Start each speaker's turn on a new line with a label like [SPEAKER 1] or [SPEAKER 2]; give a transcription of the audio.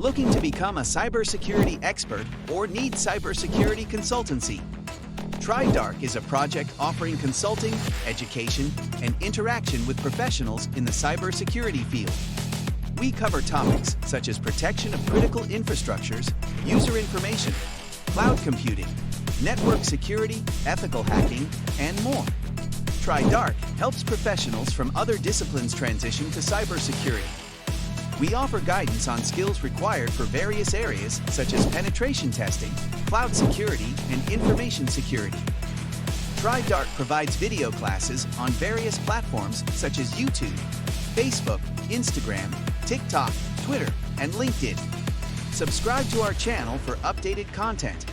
[SPEAKER 1] Looking to become a cybersecurity expert or need cybersecurity consultancy? TryDark is a project offering consulting, education, and interaction with professionals in the cybersecurity field. We cover topics such as protection of critical infrastructures, user information, cloud computing, network security, ethical hacking, and more. TryDark helps professionals from other disciplines transition to cybersecurity. We offer guidance on skills required for various areas such as penetration testing, cloud security, and information security. TryDark provides video classes on various platforms such as YouTube, Facebook, Instagram, TikTok, Twitter, and LinkedIn. Subscribe to our channel for updated content.